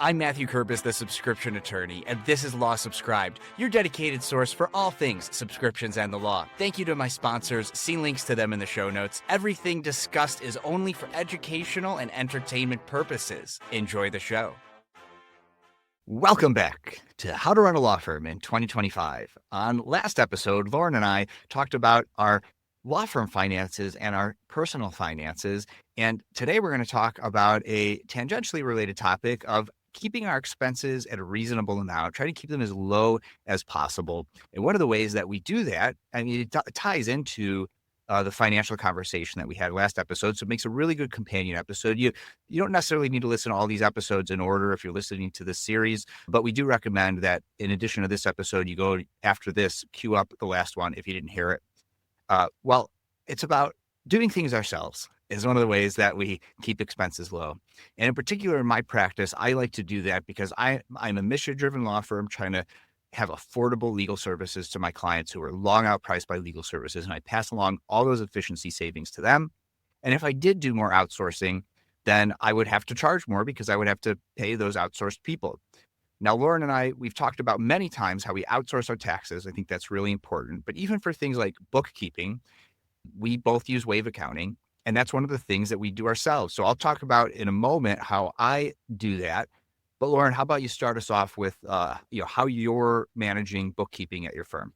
I'm Mathew Kerbis, the subscription attorney, and this is Law Subscribed, your dedicated source for all things subscriptions and the law. Thank you to my sponsors. See links to them in the show notes. Everything discussed is only for educational and entertainment purposes. Enjoy the show. Welcome back to How to Run a Law Firm in 2025. On last episode, Lauren and I talked about our law firm finances and our personal finances. And today we're going to talk about a tangentially related topic of keeping our expenses at a reasonable amount, try to keep them as low as possible. And one of the ways that we do that, it ties into the financial conversation that we had last episode. So it makes a really good companion episode. You don't necessarily need to listen to all these episodes in order if you're listening to this series, but we do recommend that in addition to this episode, you go after this, queue up the last one if you didn't hear it. It's about doing things ourselves is one of the ways that we keep expenses low. And in particular, in my practice, I like to do that because I'm a mission-driven law firm trying to have affordable legal services to my clients who are long outpriced by legal services. And I pass along all those efficiency savings to them. And if I did do more outsourcing, then I would have to charge more because I would have to pay those outsourced people. Now, Lauren and I, we've talked about many times how we outsource our taxes. I think that's really important. But even for things like bookkeeping, we both use wave accounting. And that's one of the things that we do ourselves. So I'll talk about in a moment how I do that. But Lauren, how about you start us off with how you're managing bookkeeping at your firm?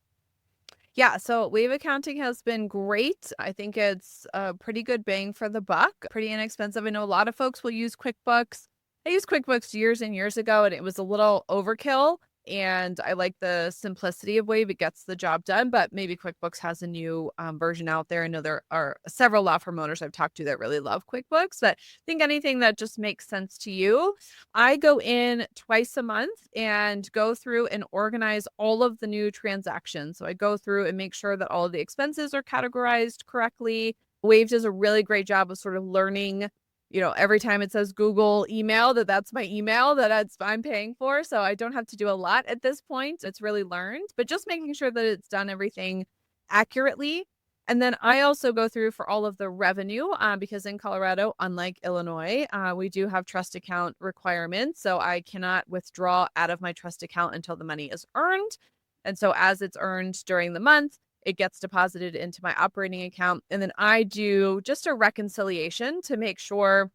Yeah, so wave accounting has been great. I think it's a pretty good bang for the buck, pretty inexpensive. I know a lot of folks will use QuickBooks. I used QuickBooks years and years ago, and it was a little overkill. And I like the simplicity of Wave. It gets the job done, but maybe QuickBooks has a new version out there. I know there are several law firm owners I've talked to that really love QuickBooks, but I think anything that just makes sense to you. I go in twice a month and go through and organize all of the new transactions. So I go through and make sure that all of the expenses are categorized correctly. Wave does a really great job of sort of learning, every time it says Google email, that's my email I'm paying for. So I don't have to do a lot at this point. It's really learned, but just making sure that it's done everything accurately. And then I also go through for all of the revenue because in Colorado, unlike Illinois, we do have trust account requirements. So I cannot withdraw out of my trust account until the money is earned. And so as it's earned during the month, it gets deposited into my operating account. And then I do just a reconciliation to make sure,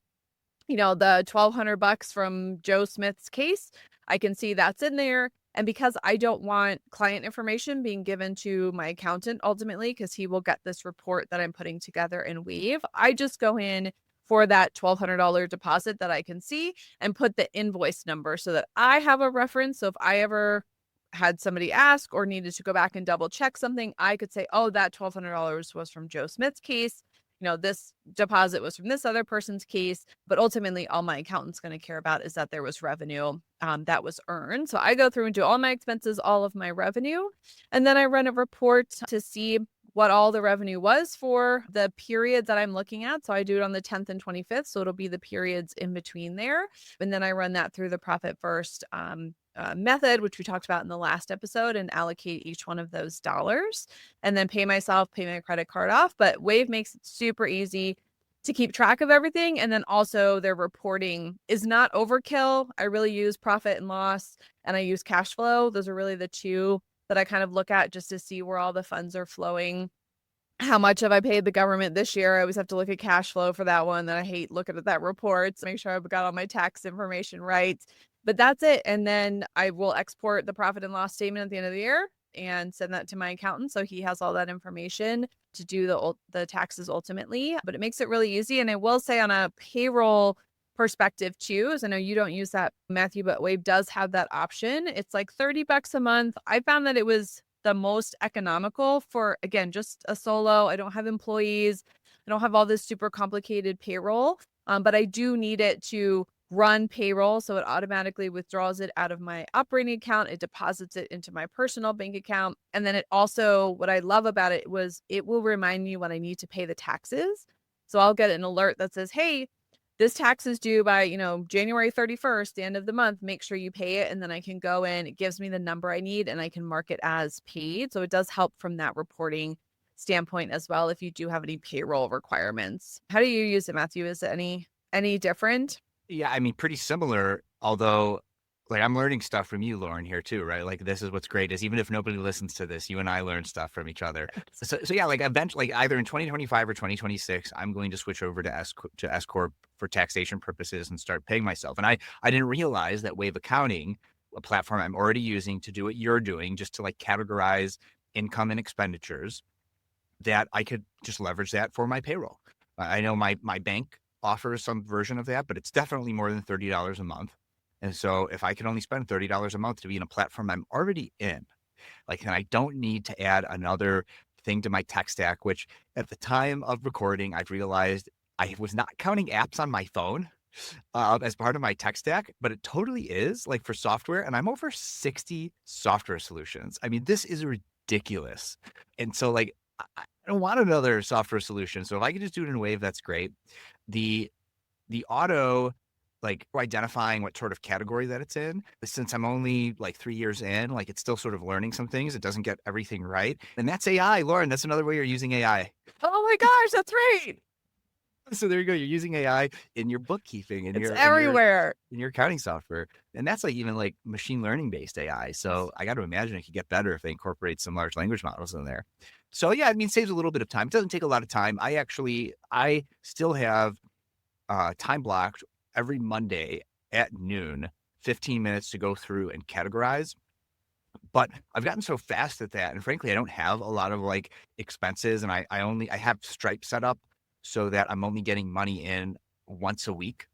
the $1,200 from Joe Smith's case, I can see that's in there. And because I don't want client information being given to my accountant ultimately, because he will get this report that I'm putting together in Wave, I just go in for that $1,200 deposit that I can see and put the invoice number so that I have a reference. So if I ever had somebody ask or needed to go back and double check something, I could say, oh, that $1,200 was from Joe Smith's case. This deposit was from this other person's case. But ultimately, all my accountant's going to care about is that there was revenue that was earned. So I go through and do all my expenses, all of my revenue, and then I run a report to see what all the revenue was for the period that I'm looking at. So I do it on the 10th and 25th. So it'll be the periods in between there. And then I run that through the profit first method, which we talked about in the last episode, and allocate each one of those dollars and then pay myself, pay my credit card off. But Wave makes it super easy to keep track of everything. And then also their reporting is not overkill. I really use profit and loss and I use cash flow. Those are really the two that I kind of look at just to see where all the funds are flowing. How much have I paid the government this year? I always have to look at cash flow for that one. Then I hate looking at that report to make sure I've got all my tax information right. But that's it. And then I will export the profit and loss statement at the end of the year and send that to my accountant. So he has all that information to do the taxes ultimately. But it makes it really easy. And I will say on a payroll perspective too, as I know you don't use that, Matthew, but Wave does have that option. It's like $30 a month. I found that it was the most economical for, again, just a solo. I don't have employees. I don't have all this super complicated payroll, but I do need it to run payroll. So it automatically withdraws it out of my operating account. It deposits it into my personal bank account. And then it also, what I love about it was it will remind me when I need to pay the taxes. So I'll get an alert that says, hey, this tax is due by, January 31st, the end of the month, make sure you pay it. And then I can go in, it gives me the number I need and I can mark it as paid. So it does help from that reporting standpoint as well if you do have any payroll requirements. How do you use it, Matthew? Is it any different? Yeah, I mean, pretty similar, although like I'm learning stuff from you, Lauren, here too, right? Like this is what's great is even if nobody listens to this, you and I learn stuff from each other. So yeah, like eventually, like either in 2025 or 2026, I'm going to switch over to S corp for taxation purposes and start paying myself. And I didn't realize that Wave Accounting, a platform I'm already using to do what you're doing, just to like categorize income and expenditures, that I could just leverage that for my payroll. I know my bank offers some version of that, but it's definitely more than $30 a month. And so if I can only spend $30 a month to be in a platform I'm already in, like, and I don't need to add another thing to my tech stack, which at the time of recording, I've realized I was not counting apps on my phone as part of my tech stack, but it totally is like for software. And I'm over 60 software solutions. I mean, this is ridiculous. And so like, I don't want another software solution. So if I could just do it in Wave, that's great. The auto, like identifying what sort of category that it's in, since I'm only like 3 years in, like it's still sort of learning some things. It doesn't get everything right. And that's AI, Lauren. That's another way you're using AI. Oh my gosh, that's right. So there you go. You're using AI in your bookkeeping, It's everywhere. in your accounting software. And that's like even like machine learning based AI. So I got to imagine it could get better if they incorporate some large language models in there. So yeah, I mean, saves a little bit of time. It doesn't take a lot of time. I still have time blocked every Monday at noon, 15 minutes to go through and categorize. But I've gotten so fast at that. And frankly, I don't have a lot of like expenses, and I have Stripe set up so that I'm only getting money in once a week.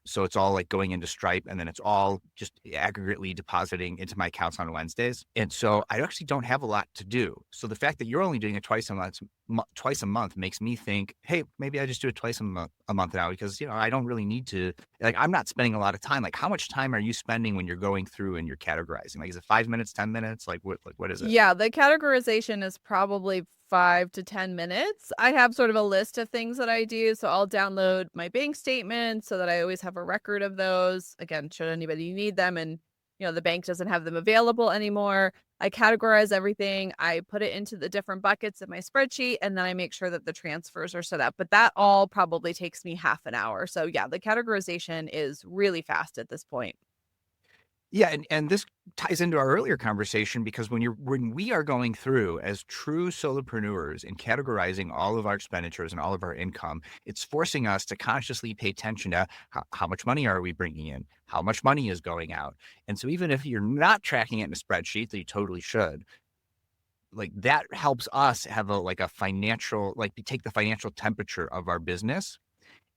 So it's all like going into Stripe, and then it's all just aggregately depositing into my accounts on Wednesdays. And so I actually don't have a lot to do. So the fact that you're only doing it twice a month makes me think, hey, maybe I just do it twice a month now, because, you know, I don't really need to, like, I'm not spending a lot of time. Like, how much time are you spending when you're going through and you're categorizing? Like, is it 5 minutes, 10 minutes? Like what is it? Yeah, the categorization is probably 5 to 10 minutes. I have sort of a list of things that I do. So I'll download my bank statements so that I always have a record of those. Again, should anybody need them and, you know, the bank doesn't have them available anymore. I categorize everything. I put it into the different buckets in my spreadsheet, and then I make sure that the transfers are set up. But that all probably takes me half an hour. So yeah, the categorization is really fast at this point. Yeah, and this ties into our earlier conversation, because when we are going through as true solopreneurs and categorizing all of our expenditures and all of our income, it's forcing us to consciously pay attention to how much money are we bringing in, how much money is going out. And so even if you're not tracking it in a spreadsheet, that you totally should, like that helps us have a financial, like we take the financial temperature of our business.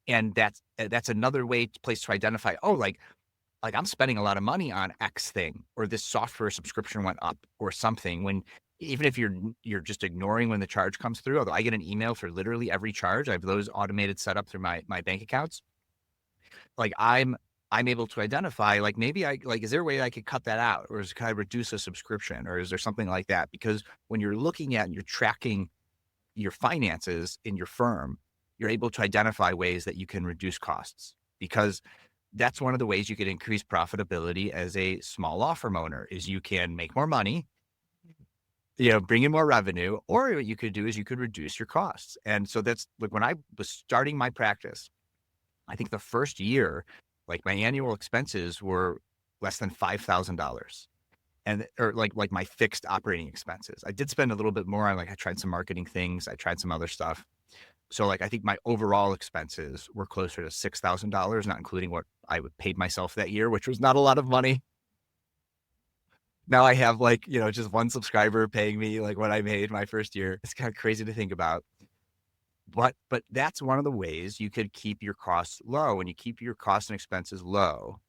And that's another place to identify, oh, like I'm spending a lot of money on X thing, or this software subscription went up or something, when even if you're just ignoring when the charge comes through, although I get an email for literally every charge. I have those automated set up through my bank accounts. Like I'm able to identify, like maybe is there a way I could cut that out, or can I reduce a subscription, or is there something like that? Because when you're looking at and you're tracking your finances in your firm, you're able to identify ways that you can reduce costs, because that's one of the ways you can increase profitability as a small law firm owner, is you can make more money, you know, bring in more revenue, or what you could do is you could reduce your costs. And so that's like when I was starting my practice, I think the first year, like my annual expenses were less than $5,000. Or like my fixed operating expenses. I did spend a little bit more on, like, I tried some marketing things. I tried some other stuff. So like, I think my overall expenses were closer to $6,000, not including what I paid myself that year, which was not a lot of money. Now I have, like, you know, just one subscriber paying me like what I made my first year. It's kind of crazy to think about. But that's one of the ways you could keep your costs low. When you keep your costs and expenses low,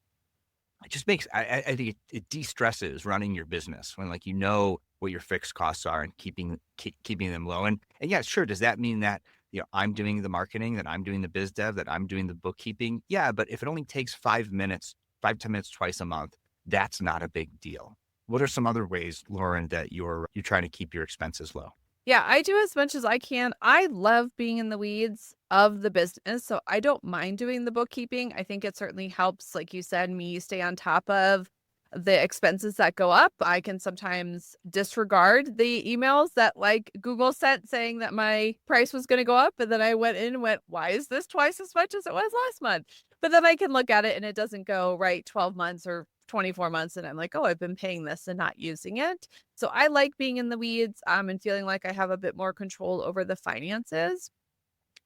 it just makes, I think it de-stresses running your business when, like, you know what your fixed costs are and keeping them low. And yeah, sure. Does that mean that, you know, I'm doing the marketing, that I'm doing the biz dev, that I'm doing the bookkeeping? Yeah. But if it only takes 5 minutes, 10 minutes twice a month, that's not a big deal. What are some other ways, Lauren, that you're trying to keep your expenses low? Yeah, I do as much as I can. I love being in the weeds of the business, so I don't mind doing the bookkeeping. I think it certainly helps, like you said, me stay on top of the expenses that go up. I can sometimes disregard the emails that, like, Google sent saying that my price was going to go up, and then I went in and went, why is this twice as much as it was last month? But then I can look at it and it doesn't go right 12 months or 24 months. And I'm like, oh, I've been paying this and not using it. So I like being in the weeds and feeling like I have a bit more control over the finances.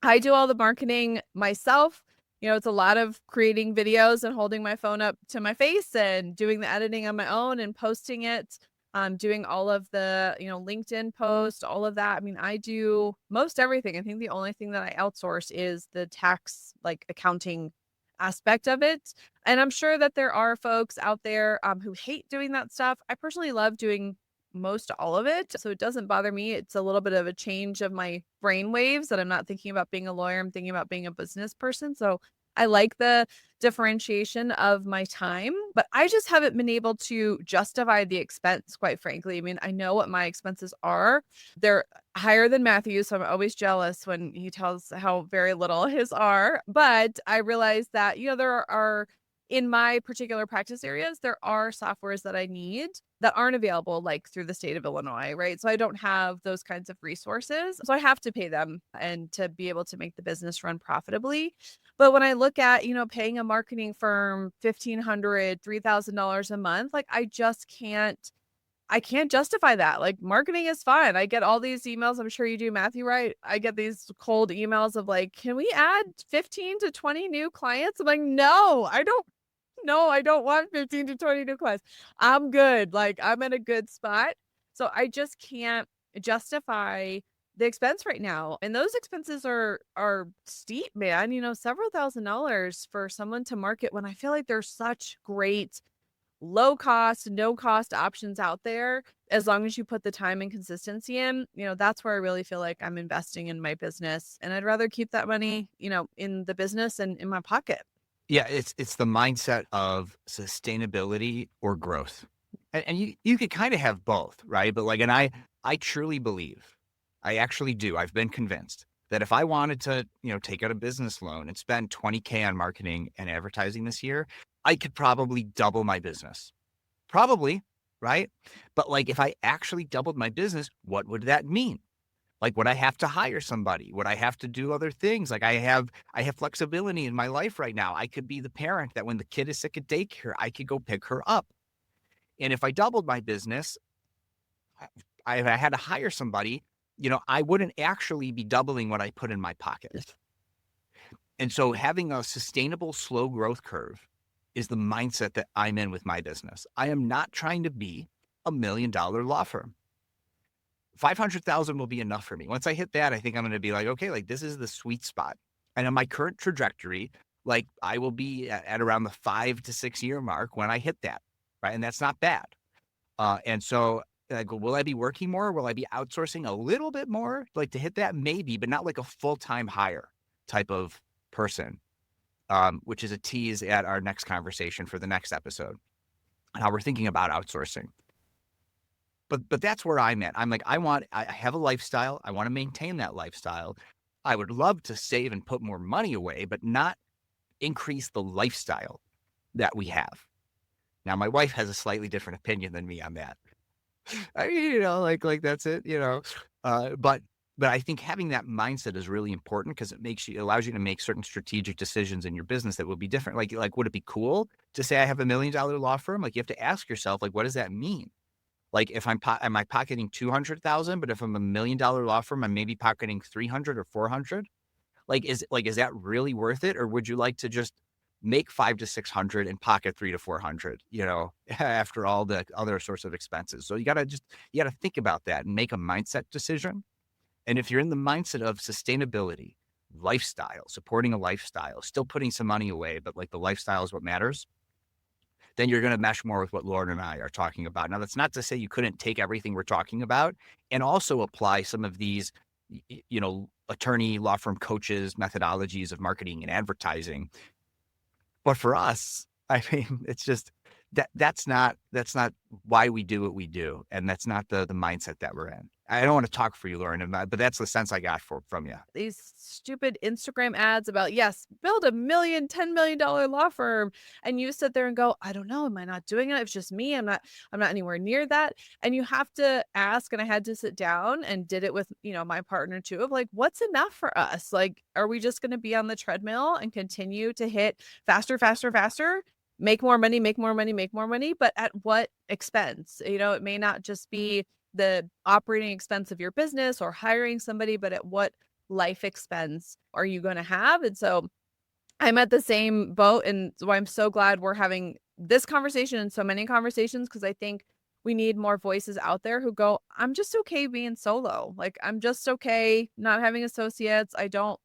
I do all the marketing myself. It's a lot of creating videos and holding my phone up to my face and doing the editing on my own and posting it. Doing all of the, LinkedIn post, all of that. I mean, I do most everything. I think the only thing that I outsource is the tax, like accounting aspect of it. And I'm sure that there are folks out there who hate doing that stuff. I personally love doing most all of it. So it doesn't bother me. It's a little bit of a change of my brain waves that I'm not thinking about being a lawyer. I'm thinking about being a business person. So I like the differentiation of my time, but I just haven't been able to justify the expense, quite frankly. I mean, I know what my expenses are. They're higher than Matthew, so I'm always jealous when he tells how very little his are. But I realize that, there are in my particular practice areas, there are softwares that I need that aren't available like through the state of Illinois, right? So I don't have those kinds of resources. So I have to pay them and to be able to make the business run profitably. But when I look at, paying a marketing firm $1,500, $3,000 a month, like I can't justify that. Like marketing is fun. I get all these emails. I'm sure you do, Matthew, right? I get these cold emails of like, can we add 15 to 20 new clients? I'm like, no, I don't want 15 to 20 new clients. I'm good. Like I'm in a good spot. So I just can't justify the expense right now. And those expenses are steep, man, several $1,000s for someone to market when I feel like there's such great low cost, no cost options out there. As long as you put the time and consistency in, that's where I really feel like I'm investing in my business. And I'd rather keep that money, in the business and in my pocket. Yeah, it's the mindset of sustainability or growth. And you could kind of have both, right? But and I truly believe, I actually do. I've been convinced that if I wanted to, take out a business loan and spend $20K on marketing and advertising this year, I could probably double my business. Probably, right? But if I actually doubled my business, what would that mean? Would I have to hire somebody? Would I have to do other things? I have flexibility in my life right now. I could be the parent that when the kid is sick at daycare, I could go pick her up. And if I doubled my business, I had to hire somebody, I wouldn't actually be doubling what I put in my pocket. And so having a sustainable, slow growth curve is the mindset that I'm in with my business. I am not trying to be $1 million law firm. 500,000 will be enough for me. Once I hit that, I think I'm going to be like, okay, this is the sweet spot. And on my current trajectory, I will be at around the 5 to 6 year mark when I hit that, right? And that's not bad. And so will I be working more? Will I be outsourcing a little bit more, to hit that? Maybe, but not like a full-time hire type of person, which is a tease at our next conversation for the next episode, and how we're thinking about outsourcing. But that's where I'm at. I'm I have a lifestyle. I want to maintain that lifestyle. I would love to save and put more money away, but not increase the lifestyle that we have. Now, my wife has a slightly different opinion than me on that. That's it, but I think having that mindset is really important because it allows you to make certain strategic decisions in your business that will be different. Would it be cool to say I have $1 million law firm? You have to ask yourself, what does that mean? If am I pocketing 200,000, but if I'm $1 million law firm, I'm maybe pocketing 300 or 400. Is that really worth it? Or would you like to just make 500 to 600 and pocket 300 to 400, after all the other sorts of expenses? So you got to think about that and make a mindset decision. And if you're in the mindset of sustainability, lifestyle, supporting a lifestyle, still putting some money away, but the lifestyle is what matters, then you're going to mesh more with what Lauren and I are talking about. Now, that's not to say you couldn't take everything we're talking about and also apply some of these, attorney, law firm coaches, methodologies of marketing and advertising. But for us, it's just that's not why we do what we do. And that's not the mindset that we're in. I don't want to talk for you, Lauren, but that's the sense I got from you. These stupid Instagram ads about, yes, build $1 million, $10 million law firm. And you sit there and go, I don't know. Am I not doing it? It's just me. I'm not anywhere near that. And you have to ask, and I had to sit down and did it with, my partner too, of like, what's enough for us? Like, are we just going to be on the treadmill and continue to hit faster, faster, faster? Make more money, make more money, make more money, but at what expense? It may not just be the operating expense of your business or hiring somebody, but at what life expense are you going to have? And so I'm at the same boat. And so I'm so glad we're having this conversation and so many conversations, because I think we need more voices out there who go, I'm just okay being solo. Like, I'm just okay not having associates. I don't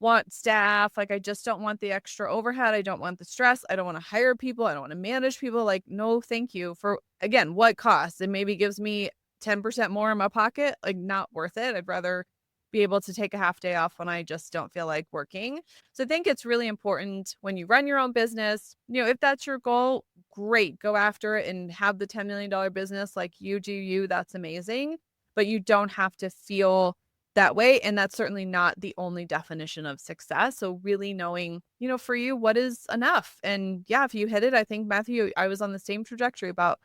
want staff. Like, I just don't want the extra overhead. I don't want the stress. I don't want to hire people. I don't want to manage people. Like, no, thank you. For, again, what costs? It maybe gives me 10% more in my pocket. Like, not worth it. I'd rather be able to take a half day off when I just don't feel like working. So I think it's really important when you run your own business, if that's your goal, great, go after it and have the $10 million business. Like, you do you, that's amazing, but you don't have to feel that way. And that's certainly not the only definition of success. So really knowing, for you, what is enough? And yeah, if you hit it, I think, Matthew, I was on the same trajectory about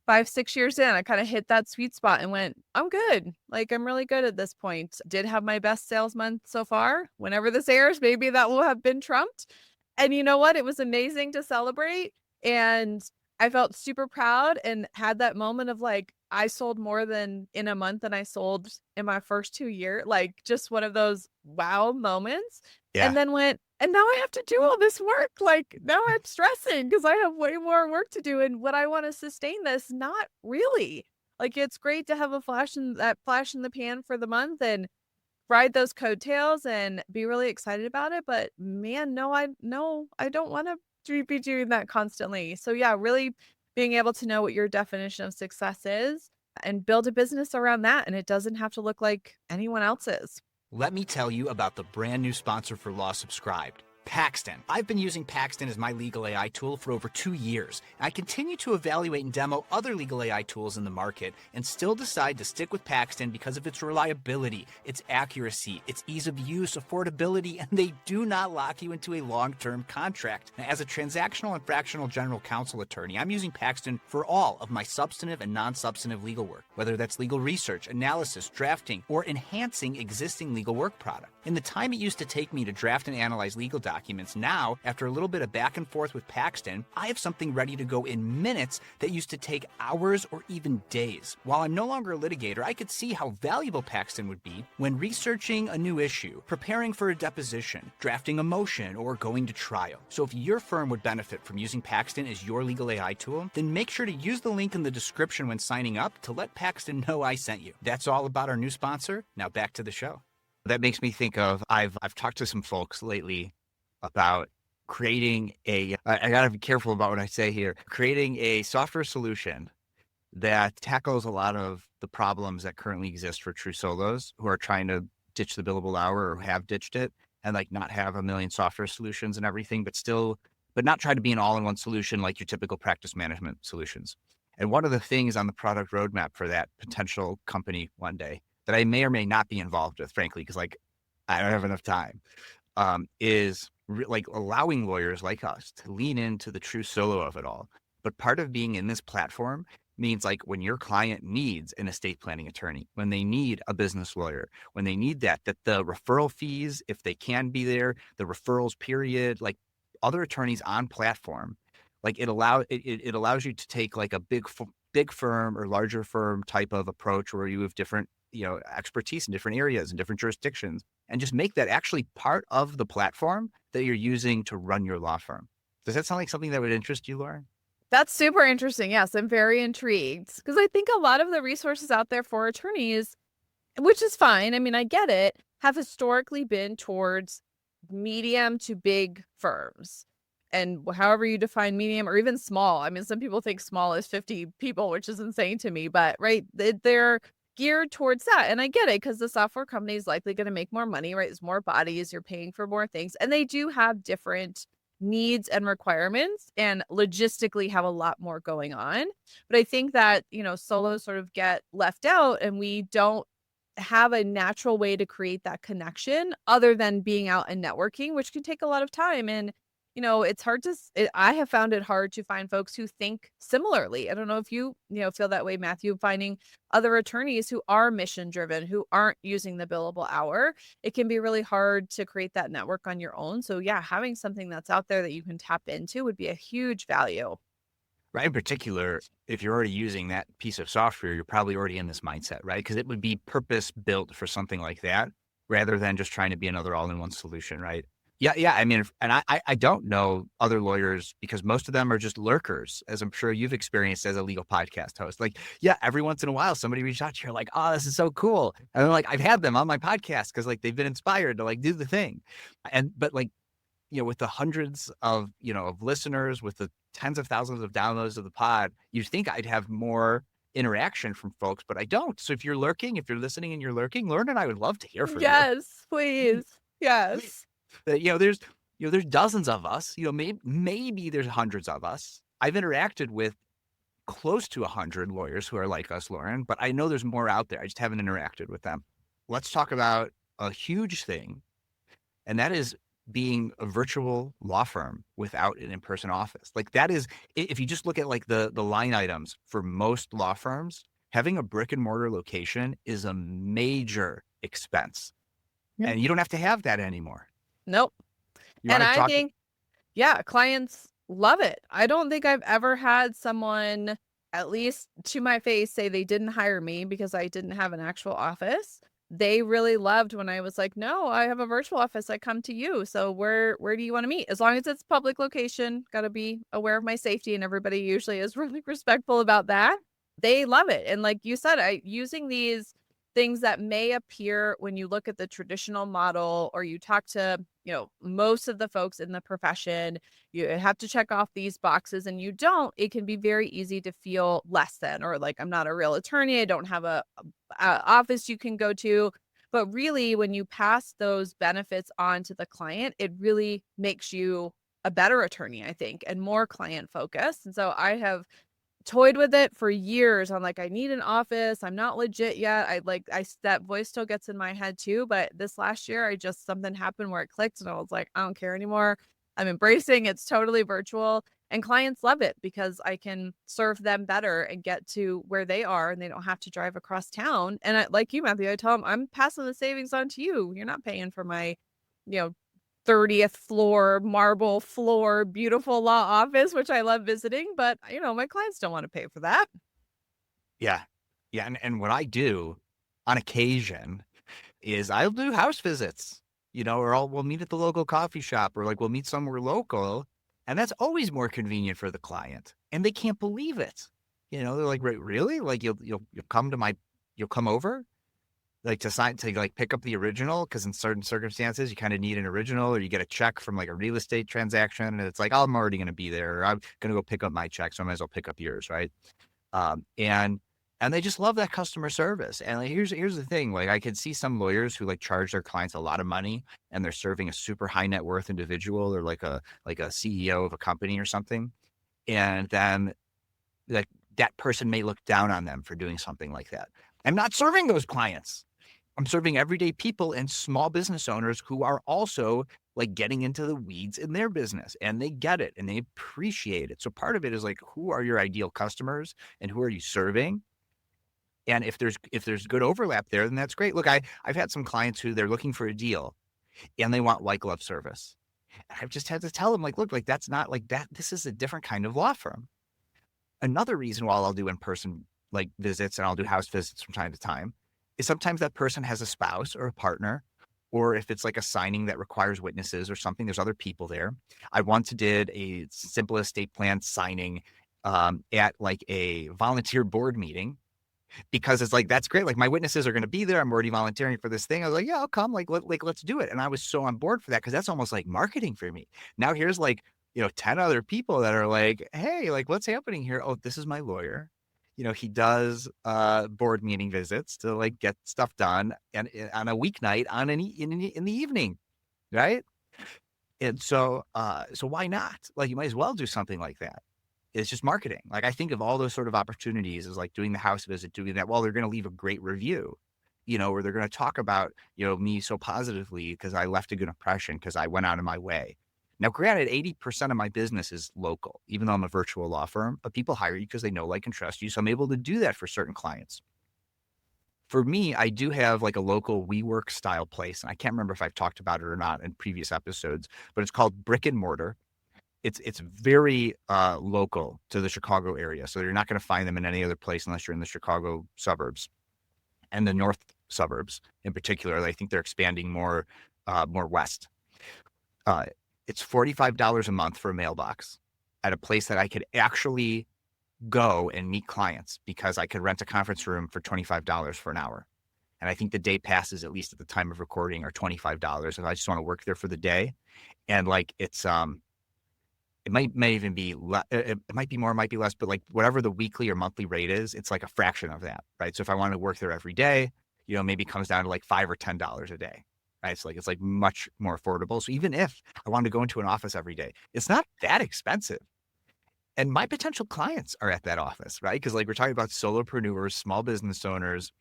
5-6 years in. I kind of hit that sweet spot and went, I'm good. Like, I'm really good at this point. Did have my best sales month so far. Whenever this airs, maybe that will have been trumped. And you know what? It was amazing to celebrate. And I felt super proud and had that moment of like, I sold more than in a month than I sold in my first 2 years. Like, just one of those wow moments. Yeah. And then went, and now I have to do all this work. Like, now I'm stressing because I have way more work to do. And would I want to sustain this? Not really. Like, it's great to have a flash in the pan for the month and ride those coattails and be really excited about it. But man, no, I don't want to be doing that constantly. So yeah, really being able to know what your definition of success is and build a business around that. And it doesn't have to look like anyone else's. Let me tell you about the brand new sponsor for Law Subscribed, Paxton. I've been using Paxton as my legal AI tool for over 2 years. I continue to evaluate and demo other legal AI tools in the market and still decide to stick with Paxton because of its reliability, its accuracy, its ease of use, affordability, and they do not lock you into a long-term contract. Now, as a transactional and fractional general counsel attorney, I'm using Paxton for all of my substantive and non-substantive legal work, whether that's legal research, analysis, drafting, or enhancing existing legal work product. In the time it used to take me to draft and analyze legal documents, now, after a little bit of back and forth with Paxton, I have something ready to go in minutes that used to take hours or even days. While I'm no longer a litigator, I could see how valuable Paxton would be when researching a new issue, preparing for a deposition, drafting a motion, or going to trial. So if your firm would benefit from using Paxton as your legal AI tool, then make sure to use the link in the description when signing up to let Paxton know I sent you. That's all about our new sponsor. Now back to the show. That makes me think of, I've talked to some folks lately about creating I gotta be careful about what I say here, creating a software solution that tackles a lot of the problems that currently exist for true solos who are trying to ditch the billable hour or have ditched it and like not have a million software solutions and everything, but not try to be an all-in-one solution like your typical practice management solutions. And one of the things on the product roadmap for that potential company one day that I may or may not be involved with, frankly, because like I don't have enough time, is like allowing lawyers like us to lean into the true solo of it all. But part of being in this platform means like when your client needs an estate planning attorney, when they need a business lawyer, when they need that the referral fees, if they can be there, the referrals period, like other attorneys on platform, like it allows you to take like a big firm or larger firm type of approach where you have different expertise in different areas and different jurisdictions, and just make that actually part of the platform that you're using to run your law firm. Does that sound like something that would interest you, Lauren? That's super interesting. Yes, I'm very intrigued because I think a lot of the resources out there for attorneys, which is fine, I mean, I get it, have historically been towards medium to big firms. And however you define medium or even small. I mean, some people think small is 50 people, which is insane to me, but right, they're geared towards that. And I get it because the software company is likely going to make more money, right? There's more bodies, you're paying for more things. And they do have different needs and requirements and logistically have a lot more going on. But I think that, solos sort of get left out and we don't have a natural way to create that connection other than being out and networking, which can take a lot of time. And, it's hard I have found it hard to find folks who think similarly. I don't know if feel that way, Matthew, finding other attorneys who are mission driven, who aren't using the billable hour. It can be really hard to create that network on your own. So yeah, having something that's out there that you can tap into would be a huge value. Right. In particular, if you're already using that piece of software, you're probably already in this mindset, right? Because it would be purpose built for something like that rather than just trying to be another all-in-one solution, right? Yeah, yeah. I mean, and I don't know other lawyers because most of them are just lurkers, as I'm sure you've experienced as a legal podcast host. Like, yeah, every once in a while, somebody reaches out to you, like, oh, this is so cool. And I'm like, I've had them on my podcast because like they've been inspired to like do the thing. But like, with the hundreds of, of listeners, with the tens of thousands of downloads of the pod, you'd think I'd have more interaction from folks, but I don't. So if you're lurking, if you're listening and you're lurking, Lauren and I would love to hear from you. Yes, please. Yes. There's dozens of us, maybe there's hundreds of us. I've interacted with close to 100 lawyers who are like us, Lauren, but I know there's more out there. I just haven't interacted with them. Let's talk about a huge thing, and that is being a virtual law firm without an in-person office. Like that is, if you just look at like the line items for most law firms, having a brick and mortar location is a major expense. Yeah. And you don't have to have that anymore. Nope. And I think, yeah, clients love it. I don't think I've ever had someone, at least to my face, say they didn't hire me because I didn't have an actual office. They really loved when I was like, no, I have a virtual office. I come to you. So where do you want to meet? As long as it's public location, got to be aware of my safety. And everybody usually is really respectful about that. They love it. And like you said, using these things that may appear when you look at the traditional model or you talk to, most of the folks in the profession, you have to check off these boxes and you don't, it can be very easy to feel less than, or like, I'm not a real attorney. I don't have a office you can go to. But really, when you pass those benefits on to the client, it really makes you a better attorney, I think, and more client focused. And so I have toyed with it for years. I'm like, I need an office. I'm not legit yet. That voice still gets in my head too. But this last year, something happened where it clicked and I was like, I don't care anymore. I'm embracing it's totally virtual, and clients love it because I can serve them better and get to where they are and they don't have to drive across town. And like you, Matthew, I tell them I'm passing the savings on to you. You're not paying for my, 30th floor, marble floor, beautiful law office, which I love visiting, but my clients don't want to pay for that. Yeah. Yeah. And what I do on occasion is I'll do house visits, or we'll meet at the local coffee shop, or like we'll meet somewhere local. And that's always more convenient for the client. And they can't believe it. They're like, really? Like you'll come over? Like to pick up the original, because in certain circumstances you kind of need an original, or you get a check from like a real estate transaction and it's like, oh, I'm already going to be there, or I'm going to go pick up my check, so I might as well pick up yours, right? And they just love that customer service. And like, here's the thing, like I could see some lawyers who like charge their clients a lot of money and they're serving a super high net worth individual or like a CEO of a company or something, and then like that person may look down on them for doing something like that. I'm not serving those clients. I'm serving everyday people and small business owners who are also like getting into the weeds in their business, and they get it and they appreciate it. So part of it is like, who are your ideal customers and who are you serving? And if there's good overlap there, then that's great. Look, I've had some clients who they're looking for a deal and they want white glove service. I've just had to tell them like, look, like that's not like that. This is a different kind of law firm. Another reason why I'll do in-person like visits and I'll do house visits from time to time is sometimes that person has a spouse or a partner, or if it's like a signing that requires witnesses or something, there's other people there. I once did a simple estate plan signing at like a volunteer board meeting, because it's like, that's great. Like my witnesses are going to be there. I'm already volunteering for this thing. I was like, yeah, I'll come. Let's do it. And I was so on board for that, because that's almost like marketing for me. Now here's like, 10 other people that are like, hey, like what's happening here? Oh, this is my lawyer. He does board meeting visits to like get stuff done, and on a weeknight in the evening, right? And so why not? Like you might as well do something like that. It's just marketing. Like I think of all those sort of opportunities as like doing the house visit, doing that. Well, they're going to leave a great review. or they're going to talk about, me so positively because I left a good impression because I went out of my way. Now, granted, 80% of my business is local, even though I'm a virtual law firm, but people hire you because they know, like, and trust you. So I'm able to do that for certain clients. For me, I do have like a local WeWork style place, and I can't remember if I've talked about it or not in previous episodes, but it's called Brick and Mortar. It's very local to the Chicago area, so you're not going to find them in any other place unless you're in the Chicago suburbs and the north suburbs in particular. I think they're expanding more west. It's $45 a month for a mailbox at a place that I could actually go and meet clients because I could rent a conference room for $25 for an hour. And I think the day passes, at least at the time of recording, are $25 if I just want to work there for the day. And like it's it may even be it might be more, it might be less, but like whatever the weekly or monthly rate is, it's like a fraction of that, right? So if I want to work there every day, maybe it comes down to like $5 or $10 a day, right? It's like much more affordable. So even if I wanted to go into an office every day, it's not that expensive. And my potential clients are at that office, right? Because like we're talking about solopreneurs, small business owners,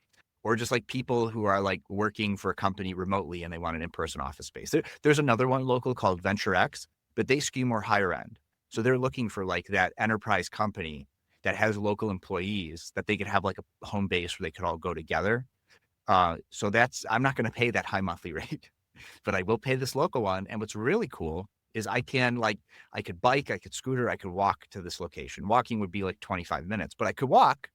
or just like people who are like working for a company remotely and they want an in-person office space. There's another one local called Venture X, but they skew more higher end. So they're looking for like that enterprise company that has local employees that they could have like a home base where they could all go together. So I'm not going to pay that high monthly rate, but I will pay this local one. And what's really cool is I could bike, I could scooter, I could walk to this location. Walking would be like 25 minutes, but I could walk,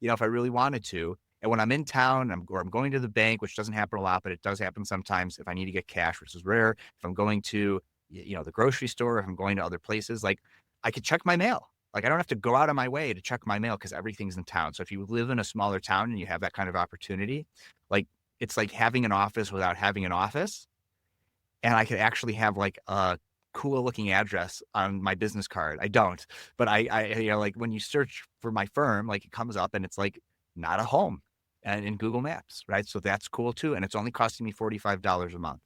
if I really wanted to. And when I'm in town, I'm going to the bank, which doesn't happen a lot, but it does happen sometimes if I need to get cash, which is rare. If I'm going to, the grocery store, if I'm going to other places, like I could check my mail. Like I don't have to go out of my way to check my mail because everything's in town. So if you live in a smaller town and you have that kind of opportunity, like it's like having an office without having an office. And I could actually have like a cool looking address on my business card. I don't, but I like when you search for my firm, like it comes up and it's like not a home and in Google Maps, right? So that's cool too. And it's only costing me $45 a month.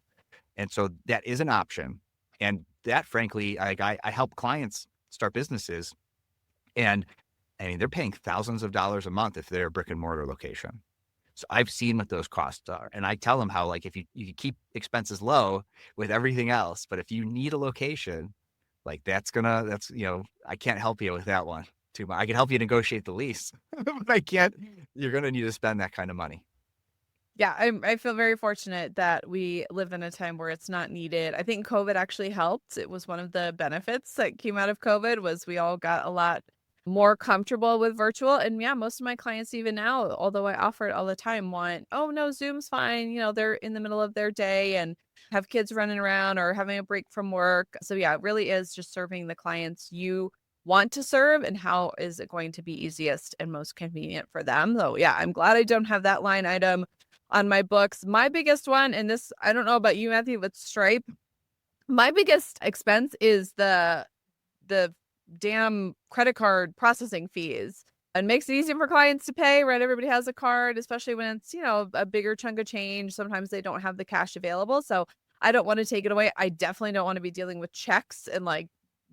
And so that is an option. And that frankly, I help clients start businesses, and I mean, they're paying thousands of dollars a month if they're a brick and mortar location. So I've seen what those costs are. And I tell them how, like, if you keep expenses low with everything else, but if you need a location, like that's, I can't help you with that one too much. I can help you negotiate the lease, but I can't, you're going to need to spend that kind of money. Yeah, I feel very fortunate that we live in a time where it's not needed. I think COVID actually helped. It was one of the benefits that came out of COVID was we all got a lot more comfortable with virtual. And yeah, most of my clients even now, although I offer it all the time, want, oh no, Zoom's fine. They're in the middle of their day and have kids running around or having a break from work. So yeah, it really is just serving the clients you want to serve and how is it going to be easiest and most convenient for them. So yeah, I'm glad I don't have that line item on my books. My biggest one, and this, I don't know about you, Matthew, but Stripe, my biggest expense is the damn credit card processing fees. It makes it easy for clients to pay, right? Everybody has a card, especially when it's, a bigger chunk of change. Sometimes they don't have the cash available. So I don't want to take it away. I definitely don't want to be dealing with checks and like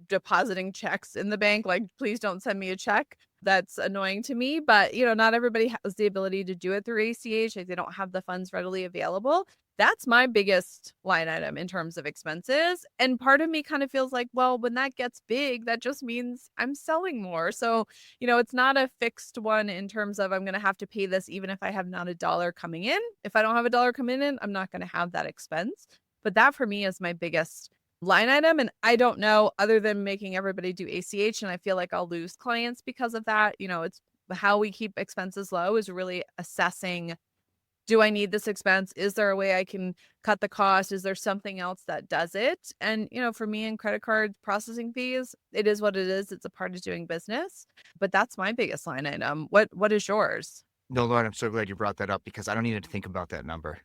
depositing checks in the bank. Like, please don't send me a check. That's annoying to me. But, not everybody has the ability to do it through ACH. Like they don't have the funds readily available. That's my biggest line item in terms of expenses. And part of me kind of feels like, well, when that gets big, that just means I'm selling more. So, it's not a fixed one in terms of I'm going to have to pay this even if I have not a dollar coming in. If I don't have a dollar coming in, I'm not going to have that expense. But that for me is my biggest line item. And I don't know, other than making everybody do ACH. And I feel like I'll lose clients because of that. It's how we keep expenses low is really assessing, do I need this expense? Is there a way I can cut the cost? Is there something else that does it? And, for me and credit card processing fees, it is what it is. It's a part of doing business, but that's my biggest line item. What is yours? No, Lord, I'm so glad you brought that up because I don't need to think about that number.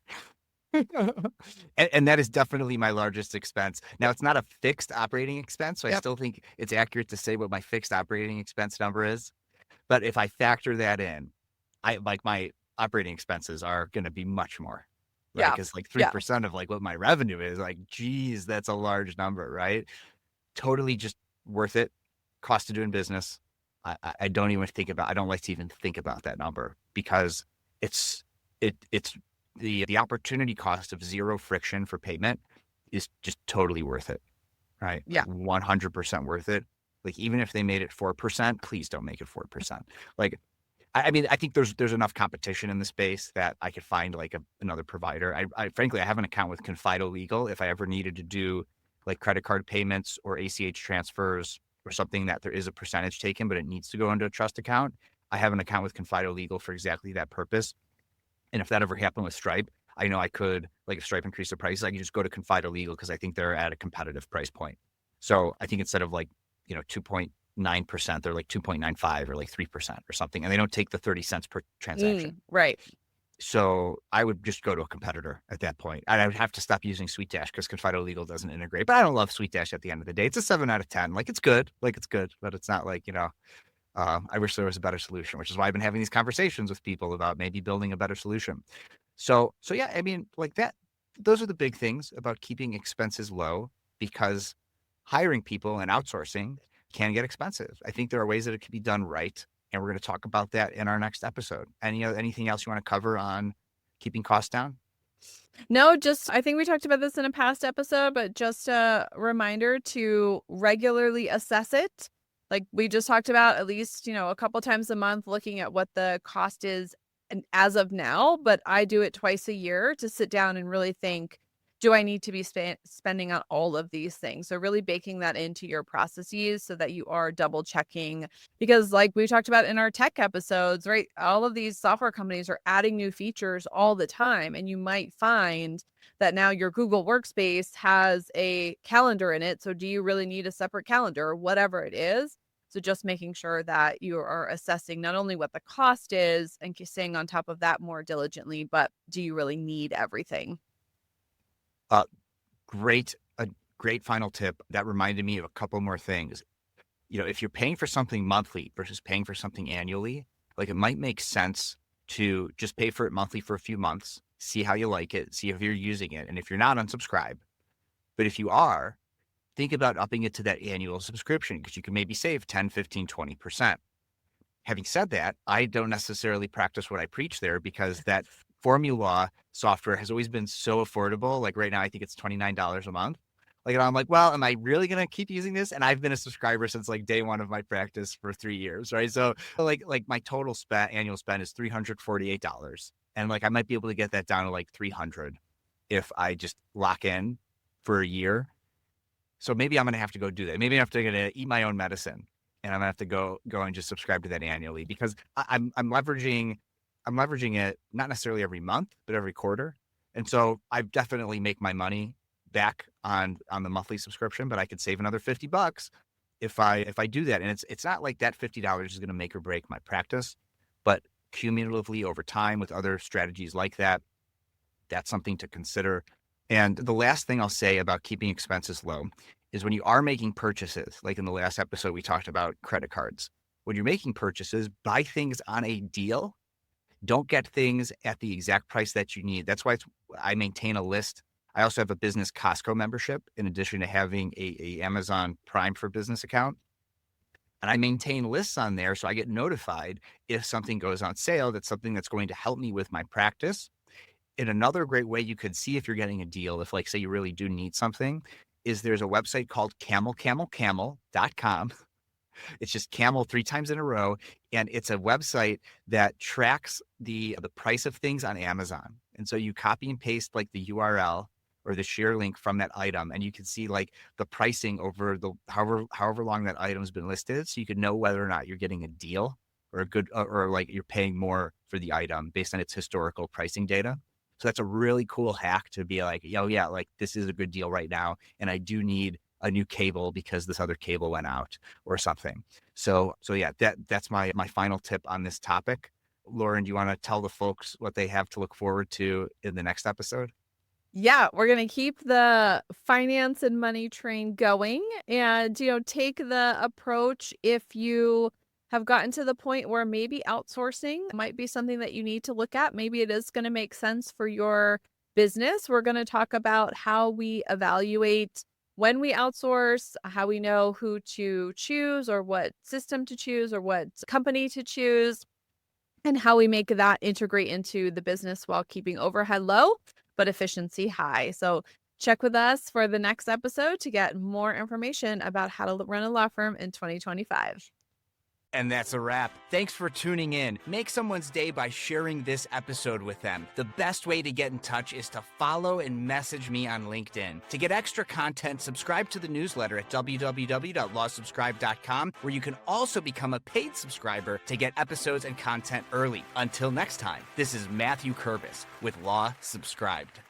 and that is definitely my largest expense. Now, it's not a fixed operating expense, so I still think it's accurate to say what my fixed operating expense number is. But if I factor that in, my operating expenses are going to be much more, right? Because like 3% of like what my revenue is, like, geez, that's a large number, right? Totally just worth it. Cost of doing business. I don't even think about, I don't like to even think about that number because it's it's the opportunity cost of zero friction for payment is just totally worth it, right? Yeah. 100% worth it. Like, even if they made it 4%, please don't make it 4%. Like, I mean, I think there's enough competition in the space that I could find like another provider. I frankly, I have an account with Confido Legal. If I ever needed to do like credit card payments or ACH transfers or something that there is a percentage taken, but it needs to go into a trust account, I have an account with Confido Legal for exactly that purpose. And if that ever happened with Stripe, I know I could, like, if Stripe increased the price, I could just go to Confido Legal because I think they're at a competitive price point. So I think instead of like, 2.9%, they're like 2.95 or like 3% or something. And they don't take the 30 cents per transaction. Right. So I would just go to a competitor at that point. And I would have to stop using SweetDash because Confido Legal doesn't integrate. But I don't love SweetDash at the end of the day. It's a 7 out of 10. Like, it's good. But it's not like, I wish there was a better solution, which is why I've been having these conversations with people about maybe building a better solution. So yeah, I mean, like that, those are the big things about keeping expenses low, because hiring people and outsourcing can get expensive. I think there are ways that it can be done right. And we're going to talk about that in our next episode. Anything else you want to cover on keeping costs down? No, just I think we talked about this in a past episode, but just a reminder to regularly assess it. Like we just talked about, at least, a couple times a month, looking at what the cost is and as of now, but I do it twice a year to sit down and really think, do I need to be spending on all of these things? So really baking that into your processes so that you are double checking, because like we talked about in our tech episodes, right? All of these software companies are adding new features all the time. And you might find that now your Google Workspace has a calendar in it. So do you really need a separate calendar or whatever it is? So just making sure that you are assessing not only what the cost is and staying on top of that more diligently, but do you really need everything? A great final tip that reminded me of a couple more things. If you're paying for something monthly versus paying for something annually, like, it might make sense to just pay for it monthly for a few months, see how you like it, see if you're using it. And if you're not, unsubscribe. But if you are, think about upping it to that annual subscription, because you can maybe save 10, 15, 20%. Having said that, I don't necessarily practice what I preach there, because that formula software has always been so affordable. Like right now, I think it's $29 a month. Like, and I'm like, well, am I really going to keep using this? And I've been a subscriber since like day one of my practice for 3 years, right? So like my total annual spend is $348. And like, I might be able to get that down to like 300 if I just lock in for a year. So maybe I'm going to have to go do that. Maybe I'm going to eat my own medicine, and I'm going to have to go and just subscribe to that annually, because I'm leveraging it not necessarily every month, but every quarter. And so I definitely make my money back on the monthly subscription, but I could save another $50 if I do that. And it's not like that $50 is going to make or break my practice, but cumulatively over time with other strategies like that, that's something to consider. And the last thing I'll say about keeping expenses low is when you are making purchases, like in the last episode, we talked about credit cards. When you're making purchases, buy things on a deal. Don't get things at the exact price that you need. That's why I maintain a list. I also have a business Costco membership in addition to having a Amazon Prime for Business account. And I maintain lists on there so I get notified if something goes on sale. That's something that's going to help me with my practice. And another great way you could see if you're getting a deal, if like, say you really do need something, is there's a website called camelcamelcamel.com. It's just camel 3 times in a row. And it's a website that tracks the price of things on Amazon. And so you copy and paste like the URL or the share link from that item, and you can see like the pricing over the however long that item's been listed. So you can know whether or not you're getting a deal or a good, or like you're paying more for the item based on its historical pricing data. So that's a really cool hack to be like, oh yeah, like this is a good deal right now. And I do need a new cable because this other cable went out or something. So yeah, that's my final tip on this topic. Lauren, do you want to tell the folks what they have to look forward to in the next episode? Yeah, we're going to keep the finance and money train going, and, take the approach if you have gotten to the point where maybe outsourcing might be something that you need to look at. Maybe it is going to make sense for your business. We're going to talk about how we evaluate when we outsource, how we know who to choose or what system to choose or what company to choose. and how we make that integrate into the business while keeping overhead low, but efficiency high. So check with us for the next episode to get more information about how to run a law firm in 2025. And that's a wrap. Thanks for tuning in. Make someone's day by sharing this episode with them. The best way to get in touch is to follow and message me on LinkedIn. To get extra content, subscribe to the newsletter at www.lawsubscribe.com, where you can also become a paid subscriber to get episodes and content early. Until next time, this is Mathew Kerbis with Law Subscribed.